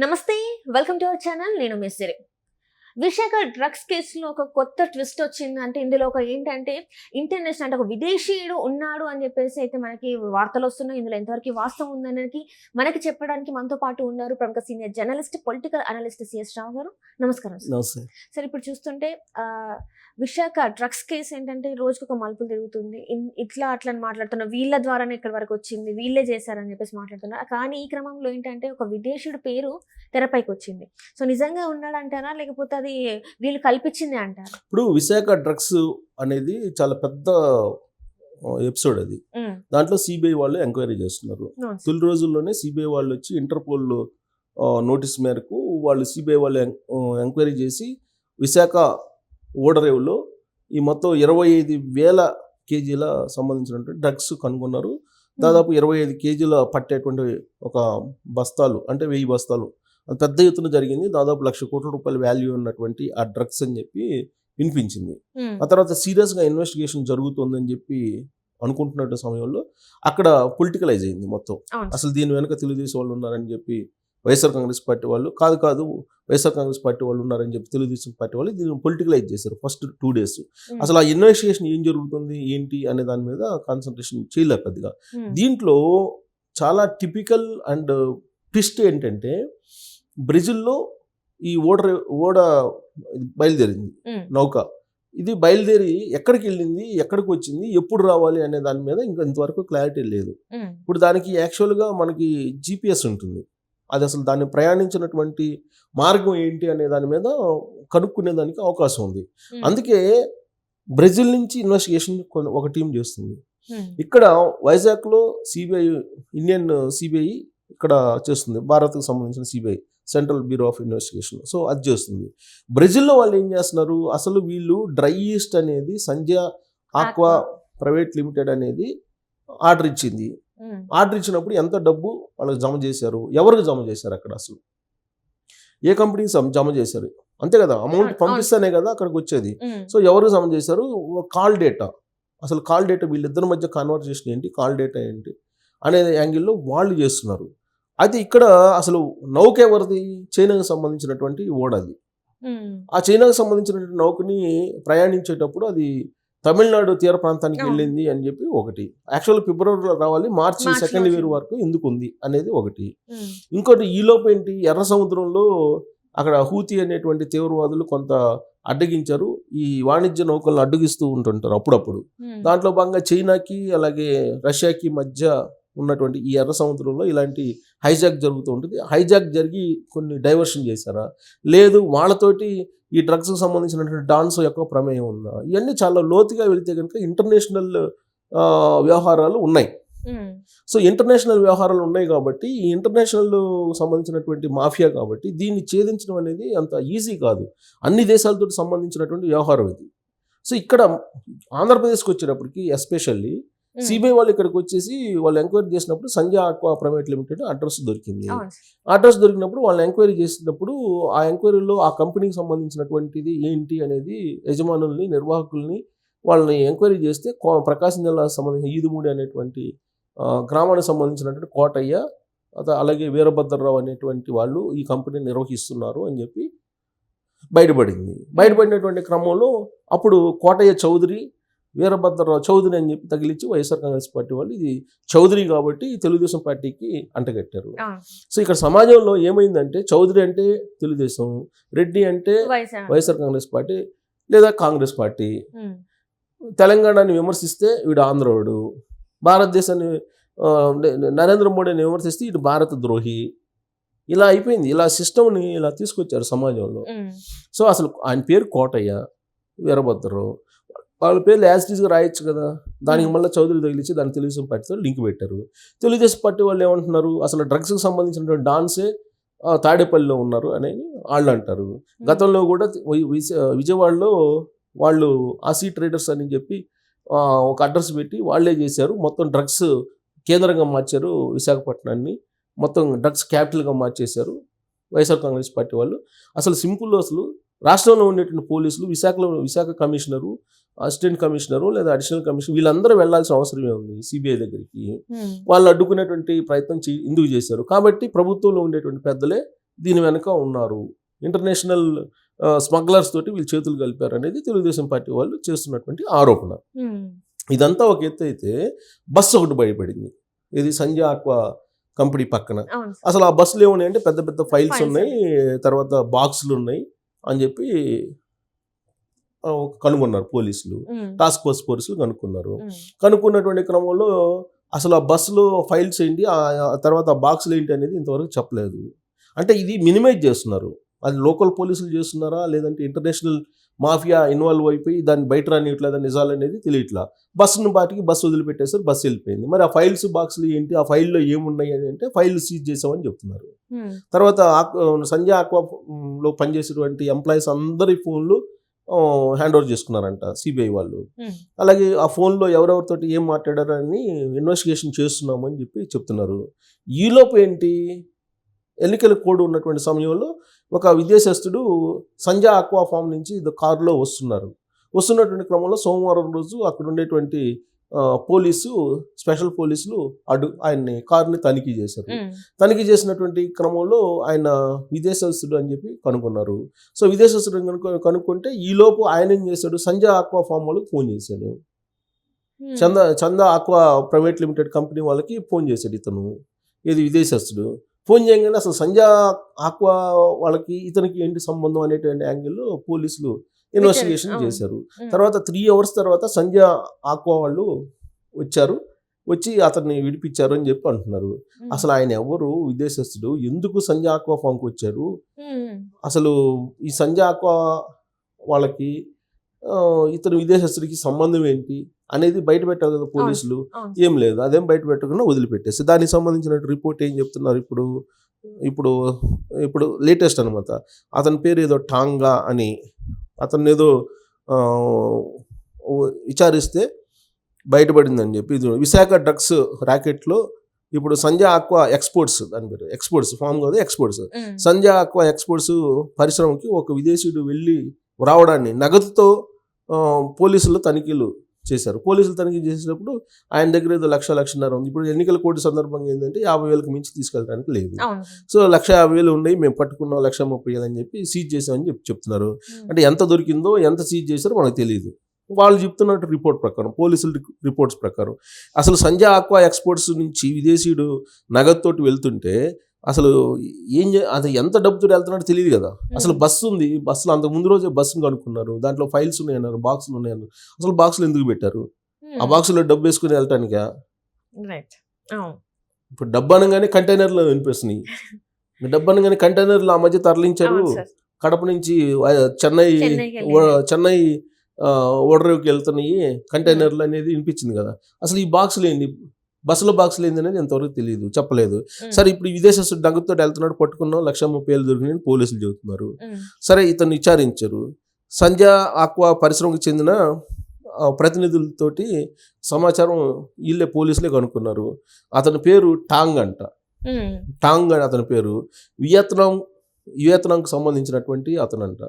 నమస్తే, welcome to our channel. నేను మిస్సిరి. Visakha drugs కేసులో ఒక కొత్త ట్విస్ట్ వచ్చింది. అంటే ఇందులో ఏంటంటే ఇంటర్నేషనల్ అంటే ఒక విదేశీయుడు ఉన్నాడు అని చెప్పేసి అయితే మనకి వార్తలు వస్తున్నాయి. ఇందులో ఎంతవరకు వాస్తవం ఉందనేది మనకి చెప్పడానికి మనతో పాటు ఉన్నారు ప్రముఖ senior journalist, political analyst CS Rao గారు. నమస్కారం సార్. ఇప్పుడు చూస్తుంటే విశాఖ డ్రగ్స్ కేసు ఏంటంటే రోజుకు ఒక మలుపులు తిరుగుతుంది. ఇట్లా అట్లా అని మాట్లాడుతున్నారు. వీళ్ళ ద్వారానే ఇక్కడి వరకు వచ్చింది, వీళ్ళే చేశారని చెప్పేసి మాట్లాడుతున్నారు. కానీ ఈ క్రమంలో ఏంటంటే ఒక విదేశీయుడు పేరు తెరపైకి వచ్చింది. సో నిజంగా ఉన్నాడంటారా, లేకపోతే అది వీళ్ళు కల్పించింది అంటారా? ఇప్పుడు విశాఖ డ్రగ్స్ అనేది చాలా పెద్ద ఎపిసోడ్ అది. దాంట్లో సిబిఐ వాళ్ళు ఎంక్వైరీ చేస్తున్నారు. తొలి రోజుల్లోనే సిబిఐ వాళ్ళు వచ్చి ఇంటర్పోల్ నోటీస్ మేరకు వాళ్ళు సిబిఐ వాళ్ళు ఎంక్వైరీ చేసి విశాఖ ఓడరేవులో ఈ మొత్తం 25,000 కేజీల సంబంధించినటువంటి డ్రగ్స్ కనుగొన్నారు. దాదాపు 25 కేజీల పట్టేటువంటి ఒక బస్తాలు అంటే 1000 బస్తాలు పెద్ద ఎత్తున జరిగింది. దాదాపు 1,00,000 కోట్ల రూపాయల వాల్యూ ఉన్నటువంటి ఆ డ్రగ్స్ అని చెప్పి వినిపించింది. ఆ తర్వాత సీరియస్గా ఇన్వెస్టిగేషన్ జరుగుతుందని చెప్పి అనుకుంటున్న సమయంలో అక్కడ పొలిటికలైజ్ అయింది మొత్తం. అసలు దీని వెనుక తెలుగుదేశం వాళ్ళు ఉన్నారని చెప్పి వైఎస్ఆర్ కాంగ్రెస్ పార్టీ వాళ్ళు, కాదు వైఎస్ఆర్ కాంగ్రెస్ పార్టీ వాళ్ళు ఉన్నారని చెప్పి తెలుగుదేశం పార్టీ వాళ్ళు దీన్ని పొలిటికలైజ్ చేశారు ఫస్ట్ 2 days. అసలు ఆ ఇన్వెస్టిగేషన్ ఏం జరుగుతుంది ఏంటి అనే దాని మీద కాన్సన్ట్రేషన్ చేయలేదు పెద్దగా. దీంట్లో చాలా టిపికల్ అండ్ ట్విస్ట్ ఏంటంటే బ్రెజిల్లో ఈ ఓడ బయలుదేరింది నౌక. ఇది బయలుదేరి ఎక్కడికి వెళ్ళింది, ఎక్కడికి వచ్చింది, ఎప్పుడు రావాలి అనే దాని మీద ఇంకా ఇంతవరకు క్లారిటీ లేదు. ఇప్పుడు దానికి యాక్చువల్గా మనకి GPS ఉంటుంది. అది అసలు దాన్ని ప్రయాణించినటువంటి మార్గం ఏంటి అనే దాని మీద కనుక్కునేదానికి అవకాశం ఉంది. అందుకే బ్రెజిల్ నుంచి ఇన్వెస్టిగేషన్ ఒక టీం చేస్తుంది. ఇక్కడ వైజాగ్లో సిబిఐ, ఇండియన్ సిబిఐ ఇక్కడ చేస్తుంది. భారత్కు సంబంధించిన CBI, central bureau of investigation. So అది చేస్తుంది. బ్రెజిల్లో వాళ్ళు ఏం చేస్తున్నారు, అసలు వీళ్ళు డ్రై ఈస్ట్ అనేది సంధ్య ఆక్వా ప్రైవేట్ లిమిటెడ్ అనేది ఆర్డర్ ఇచ్చింది. ఆర్డర్ ఇచ్చినప్పుడు ఎంత డబ్బు వాళ్ళకి జమ చేశారు, ఎవరికి జమ చేశారు, అక్కడ అసలు ఏ కంపెనీకి జమ చేశారు, అంతే కదా, అమౌంట్ పంపిస్తేనే కదా అక్కడికి వచ్చేది. సో ఎవరు జమ చేశారు, కాల్ డేటా, అసలు కాల్ డేటా వీళ్ళిద్దరి మధ్య కన్వర్జేషన్ ఏంటి, కాల్ డేటా ఏంటి అనే యాంగిల్లో వాళ్ళు చేస్తున్నారు. అయితే ఇక్కడ అసలు నౌక ఎవరిది, చైనాకు సంబంధించినటువంటి ఓడది. ఆ చైనాకు సంబంధించినటువంటి నౌకని ప్రయాణించేటప్పుడు అది తమిళనాడు తీర ప్రాంతానికి వెళ్ళింది అని చెప్పి ఒకటి. యాక్చువల్గా ఫిబ్రవరిలో రావాలి, మార్చి 2nd వీక్ వరకు ఎందుకు ఉంది అనేది ఒకటి. ఇంకోటి ఈలోపు ఏంటి, ఎర్ర సముద్రంలో అక్కడ హూతీ అనేటువంటి తీవ్రవాదులు కొంత అడ్డగించారు. ఈ వాణిజ్య నౌకలను అడ్డగిస్తూ ఉంటుంటారు అప్పుడప్పుడు. దాంట్లో భాగంగా చైనాకి అలాగే రష్యాకి మధ్య ఉన్నటువంటి ఈ ఎర్ర సముద్రంలో ఇలాంటి హైజాక్ జరుగుతూ ఉంటుంది. హైజాక్ జరిగి కొన్ని డైవర్షన్ చేశారా, లేదు వాళ్ళతోటి ఈ డ్రగ్స్కి సంబంధించినటువంటి డాన్స్ యొక్క ప్రమేయం ఉందా, ఇవన్నీ చాలా లోతుగా వెళితే కనుక ఇంటర్నేషనల్ వ్యవహారాలు ఉన్నాయి. సో ఇంటర్నేషనల్ వ్యవహారాలు ఉన్నాయి కాబట్టి ఈ ఇంటర్నేషనల్ సంబంధించినటువంటి మాఫియా కాబట్టి దీన్ని ఛేదించడం అనేది అంత ఈజీ కాదు. అన్ని దేశాలతో సంబంధించినటువంటి వ్యవహారం ఇది. సో ఇక్కడ ఆంధ్రప్రదేశ్కి వచ్చేటప్పటికి ఎస్పెషల్లీ సిబిఐ వాళ్ళు ఇక్కడికి వచ్చేసి వాళ్ళు ఎంక్వైరీ చేసినప్పుడు సంధ్య ఆక్వా ప్రైవేట్ లిమిటెడ్ అడ్రస్ దొరికింది. అడ్రస్ దొరికినప్పుడు వాళ్ళని ఎంక్వైరీ చేసినప్పుడు ఆ ఎంక్వైరీలో ఆ కంపెనీకి సంబంధించినటువంటిది ఏంటి అనేది యజమానుల్ని, నిర్వాహకుల్ని వాళ్ళని ఎంక్వైరీ చేస్తే ప్రకాశం జిల్లాకు సంబంధించిన ఈదుమూడి అనేటువంటి గ్రామానికి సంబంధించినటువంటి కోటయ్య, అలాగే వీరభద్రరావు అనేటువంటి వాళ్ళు ఈ కంపెనీని నిర్వహిస్తున్నారు అని చెప్పి బయటపడింది. బయటపడినటువంటి క్రమంలో అప్పుడు కోటయ్య చౌదరి, వీరభద్రరావు చౌదరి అని చెప్పి తగిలించి వైఎస్ఆర్ కాంగ్రెస్ పార్టీ వాళ్ళు ఇది చౌదరి కాబట్టి తెలుగుదేశం పార్టీకి అంటగట్టారు. సో ఇక్కడ సమాజంలో ఏమైందంటే చౌదరి అంటే తెలుగుదేశం, రెడ్డి అంటే వైఎస్ఆర్ కాంగ్రెస్ పార్టీ లేదా కాంగ్రెస్ పార్టీ, తెలంగాణని విమర్శిస్తే వీడు ఆంధ్రోడు, భారతదేశాన్ని నరేంద్ర మోడీని విమర్శిస్తే ఇటు భారత ద్రోహి, ఇలా అయిపోయింది. ఇలా సిస్టమ్ని ఇలా తీసుకొచ్చారు సమాజంలో. సో అసలు ఆయన పేరు కోటయ్య, వీరభద్రరావు, వాళ్ళ పేర్లు యాజ్ టీజ్గా రాయొచ్చు కదా, దానికి మళ్ళీ చౌదరి తగిలించి దాన్ని తెలుగుదేశం పార్టీతో లింక్ పెట్టారు. తెలుగుదేశం పార్టీ వాళ్ళు ఏమంటున్నారు, అసలు డ్రగ్స్కి సంబంధించినటువంటి డాన్సే తాడేపల్లిలో ఉన్నారు అని వాళ్ళు అంటారు. గతంలో కూడా విజయవాడలో వాళ్ళు ఆసీ ట్రేడర్స్ అని చెప్పి ఒక అడ్రస్ పెట్టి వాళ్ళే చేశారు. మొత్తం డ్రగ్స్ కేంద్రంగా మార్చారు విశాఖపట్నాన్ని, మొత్తం డ్రగ్స్ క్యాపిటల్గా మార్చేశారు వైఎస్ఆర్ కాంగ్రెస్ పార్టీ వాళ్ళు. అసలు సింపుల్, అసలు రాష్ట్రంలో ఉండేటువంటి పోలీసులు, విశాఖ కమిషనరు, అసిస్టెంట్ కమిషనరు లేదా అడిషనల్ కమిషనర్ వీళ్ళందరూ వెళ్లాల్సిన అవసరమే ఉంది సిబిఐ దగ్గరికి. వాళ్ళు అడ్డుకునేటువంటి ప్రయత్నం ఎందుకు చేశారు కాబట్టి ప్రభుత్వంలో ఉండేటువంటి పెద్దలే దీని వెనక ఉన్నారు, ఇంటర్నేషనల్ స్మగ్లర్స్ తోటి వీళ్ళు చేతులు కలిపారు అనేది తెలుగుదేశం పార్టీ వాళ్ళు చేస్తున్నటువంటి ఆరోపణ. ఇదంతా ఒక ఎత్తు అయితే బస్సు ఒకటి బయటపడింది, ఇది సంజయ్ ఆక్వా కంపెనీ పక్కన. అసలు ఆ బస్సులు ఏమున్నాయి అంటే పెద్ద పెద్ద ఫైల్స్ ఉన్నాయి, తర్వాత బాక్సులు ఉన్నాయి అని చెప్పి కనుగొన్నారు పోలీసులు, టాస్క్ ఫోర్స్ పోలీసులు కనుక్కున్నారు. కనుక్కున్నటువంటి క్రమంలో అసలు ఆ బస్సులో ఫైల్స్ ఏంటి, ఆ తర్వాత ఆ బాక్సులు ఏంటి అనేది ఇంతవరకు చెప్పలేదు. అంటే ఇది మినిమైజ్ చేస్తున్నారు. అది లోకల్ పోలీసులు చేస్తున్నారా లేదంటే ఇంటర్నేషనల్ మాఫియా ఇన్వాల్వ్ అయిపోయి దాన్ని బయట రానియట్లేదా నిజాలు అనేది తెలియట్లా. బస్సును బాటికి బస్సు వదిలిపెట్టేసారు, బస్సు వెళ్ళిపోయింది. మరి ఆ ఫైల్స్ బాక్సులు ఏంటి, ఆ ఫైల్లో ఏమున్నాయి అని అంటే ఫైల్ సీజ్ చేసామని చెప్తున్నారు. తర్వాత సంజయ్ ఆక్వాలో పనిచేసేటువంటి ఎంప్లాయీస్ అందరి ఫోన్లు హ్యాండ్ ఓవర్ చేసుకున్నారంట సిబిఐ వాళ్ళు. అలాగే ఆ ఫోన్లో ఎవరెవరితోటి ఏం మాట్లాడారని ఇన్వెస్టిగేషన్ చేస్తున్నాము అని చెప్పి చెప్తున్నారు. ఈలోపు ఏంటి, ఎన్నికల కోడ్ ఉన్నటువంటి సమయంలో ఒక విదేశస్తుడు సంజయ్ ఆక్వా ఫామ్ నుంచి కారులో వస్తున్నటువంటి క్రమంలో సోమవారం రోజు అక్కడ ఉండేటువంటి స్పెషల్ పోలీసులు ఆయన్ని కారుని తనిఖీ చేశారు. తనిఖీ చేసినటువంటి క్రమంలో ఆయన విదేశస్తుడు అని చెప్పి కనుక్కున్నారు. సో విదేశస్తుడు కనుక్కుంటే ఈలోపు ఆయన ఏం చేశాడు, సంజయ్ ఆక్వా ఫామ్ వాళ్ళకి ఫోన్ చేశాడు. చందా ఆక్వా ప్రైవేట్ లిమిటెడ్ కంపెనీ వాళ్ళకి ఫోన్ చేశాడు ఇతను, ఇది విదేశస్తుడు. ఫోన్ చేయగానే అసలు సంజయ్ ఆక్వా వాళ్ళకి ఇతనికి ఏంటి సంబంధం అనేటువంటి యాంగిల్లో పోలీసులు ఇన్వెస్టిగేషన్ చేశారు. తర్వాత 3 hours తర్వాత సంజయ్ ఆక్వా వాళ్ళు వచ్చి అతన్ని విడిపించారు అని చెప్పి అంటున్నారు. అసలు ఆయన ఎవరు, విదేశస్తుడు, ఎందుకు సంజయ్ ఆక్వా ఫామ్కి వచ్చారు, అసలు ఈ సంజయ్ ఆక్వా వాళ్ళకి ఇతను విదేశస్తుడికి సంబంధం ఏంటి అనేది బయట పెట్టారు కదా పోలీసులు. ఏం లేదు, అదేం బయట పెట్టకుండా వదిలిపెట్టేసి దానికి సంబంధించిన రిపోర్ట్ ఏం చెప్తున్నారు ఇప్పుడు లేటెస్ట్ అనమాట. అతని పేరు ఏదో టాంగా అని, అతను ఏదో విచారిస్తే బయటపడిందని చెప్పి. ఇది విశాఖ డ్రగ్స్ ర్యాకెట్లో ఇప్పుడు సంజయ్ ఆక్వా ఎక్స్పోర్ట్స్, దాని పేరు ఎక్స్పోర్ట్స్ ఫామ్ కాదు ఎక్స్పోర్ట్స్, సంజయ్ ఆక్వా ఎక్స్పోర్ట్స్ పరిశ్రమకి ఒక విదేశీయుడు వెళ్ళి రావడాన్ని నగదుతో పోలీసులు తనిఖీలు చేశారు. పోలీసులు తనిఖీ చేసినప్పుడు ఆయన దగ్గర ఏదో 1,00,000 ఉంది. ఇప్పుడు ఎన్నికల కోడ్ సందర్భంగా ఏంటంటే 50,000కి మించి తీసుకెళ్ళడానికి లేదు. సో 1,50,000 ఉన్నాయి, మేము పట్టుకున్నాం 1,30,000 అని చెప్పి సీజ్ చేసామని చెప్తున్నారు. అంటే ఎంత దొరికిందో ఎంత సీజ్ చేశారో మనకు తెలియదు. వాళ్ళు చెప్తున్నట్టు రిపోర్ట్ ప్రకారం, పోలీసుల రిపోర్ట్స్ ప్రకారం అసలు సంజయ్ ఆక్వా ఎక్స్పోర్ట్స్ నుంచి విదేశీయుడు నగదుతోటి వెళ్తుంటే అసలు అది ఎంత డబ్బుతో వెళ్తున్నాడో తెలియదు కదా. అసలు బస్సు ఉంది, బస్సులో అంతకు ముందు రోజే బస్సును కనుక్కున్నారు, దాంట్లో ఫైల్స్ ఉన్నాయన్నారు, బాక్సులు ఉన్నాయన్నారు. అసలు బాక్సులు ఎందుకు పెట్టారు, ఆ బాక్సులో డబ్బు వేసుకుని వెళ్ళటానికా? ఇప్పుడు డబ్బు అనగానే కంటైనర్లో వినిపిస్తున్నాయి, డబ్బు అనగానే కంటైనర్లు ఆ మధ్య తరలించారు. కడప నుంచి చెన్నై ఓడరేవుకి వెళ్తున్నాయి కంటైనర్లు అనేది వినిపించింది కదా. అసలు ఈ బాక్సులు ఏంటి, బస్సులో బాక్సులు ఏంది అనేది ఎంతవరకు తెలియదు, చెప్పలేదు. సరే ఇప్పుడు విదేశస్తుడు నగదుతో వెళ్తున్నాడు, పట్టుకున్నాం 1,30,000 దొరికినాయని పోలీసులు చెబుతున్నారు. సరే ఇతను విచారించారు. సంజయ్ ఆక్వా పరిశ్రమకు చెందిన ప్రతినిధులతోటి సమాచారం వీళ్ళే పోలీసులే కనుక్కున్నారు. అతని పేరు టాంగ్ అంట, టాంగ్ అని అతని పేరు. వియత్నాంకు సంబంధించినటువంటి అతనంట.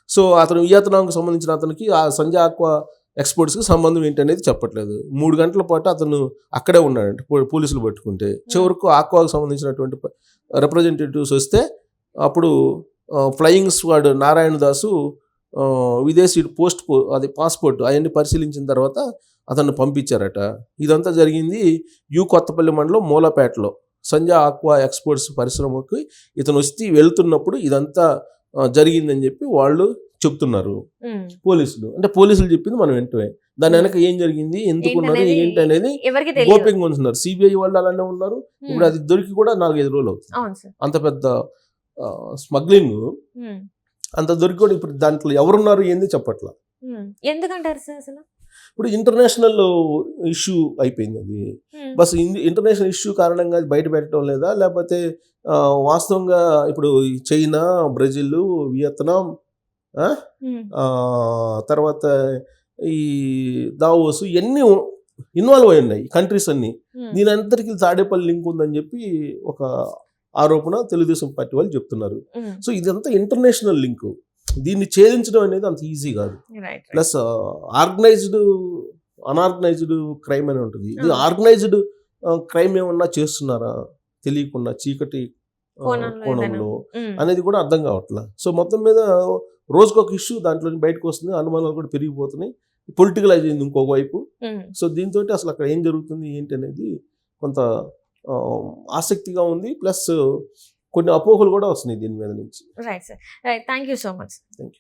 సో అతను వియత్నాంకు సంబంధించిన అతనికి ఆ సంజయ్ ఆక్వా ఎక్స్పోర్ట్స్కి సంబంధం ఏంటనేది చెప్పట్లేదు. 3 గంటల పాటు అతను అక్కడే ఉన్నాడంటే పోలీసులు పట్టుకుంటే. చివరకు ఆక్వాకు సంబంధించినటువంటి రిప్రజెంటేటివ్స్ వస్తే అప్పుడు ఫ్లయింగ్ స్క్వాడ్ నారాయణ దాసు విదేశీ పాస్పోర్ట్ అవన్నీ పరిశీలించిన తర్వాత అతన్ని పంపించారట. ఇదంతా జరిగింది కొత్తపల్లి మండలం మూలపేటలో సంజయ్ ఆక్వా ఎక్స్పోర్ట్స్ పరిశ్రమకి ఇతను వచ్చి వెళ్తున్నప్పుడు ఇదంతా జరిగిందని చెప్పి వాళ్ళు చెప్తున్నారు పోలీసులు. అంటే పోలీసులు చెప్పింది మనం వెంటనే దాని వెనక ఏం జరిగింది, ఎందుకున్నారు, ఏంటి అనేది గోప్యంగా ఉంటున్నారు. సిబిఐ వాళ్ళు అలానే ఉన్నారు. ఇప్పుడు అది దొరికి కూడా 4-5 రోజులు అవుతుంది. అంత పెద్ద స్మగ్లింగ్ అంత దొరికి కూడా ఇప్పుడు దాంట్లో ఎవరున్నారు ఏంది చెప్పట్లా. ఎందుకంటారు సార్ అసలు? ఇప్పుడు ఇంటర్నేషనల్ ఇష్యూ అయిపోయింది అది. బస్ ఇంటర్నేషనల్ ఇష్యూ కారణంగా బయట పెట్టడం లేదా, లేకపోతే వాస్తవంగా ఇప్పుడు చైనా, బ్రెజిల్, వియత్నాం, తర్వాత ఈ దావోస్ ఇవన్నీ ఇన్వాల్వ్ అయి ఉన్నాయి కంట్రీస్ అన్ని. దీని అంతటికి తాడేపల్లి లింక్ ఉందని చెప్పి ఒక ఆరోపణ తెలుగుదేశం పార్టీ వాళ్ళు చెప్తున్నారు. సో ఇదంతా ఇంటర్నేషనల్ లింక్, దీన్ని ఛేదించడం అనేది అంత ఈజీ కాదు. ప్లస్ అనార్గనైజ్డ్ క్రైమ్ అని ఉంటుంది. ఇది ఆర్గనైజ్డ్ క్రైమ్ ఏమన్నా చేస్తున్నారా తెలియకుండా, చీకటి కోణంలో అనేది కూడా అర్థం కావట్లా. సో మొత్తం మీద రోజుకొక ఇష్యూ దాంట్లో బయటకు వస్తుంది, అనుమానాలు కూడా పెరిగిపోతున్నాయి, పొలిటికలైజ్ అయింది ఇంకొక వైపు. సో దీంతో అసలు అక్కడ ఏం జరుగుతుంది ఏంటి అనేది కొంత ఆసక్తిగా ఉంది, ప్లస్ కొన్ని అపోహలు కూడా వస్తున్నాయి దీని మీద నుంచి. Right sir, right, thank you so much. Thank you.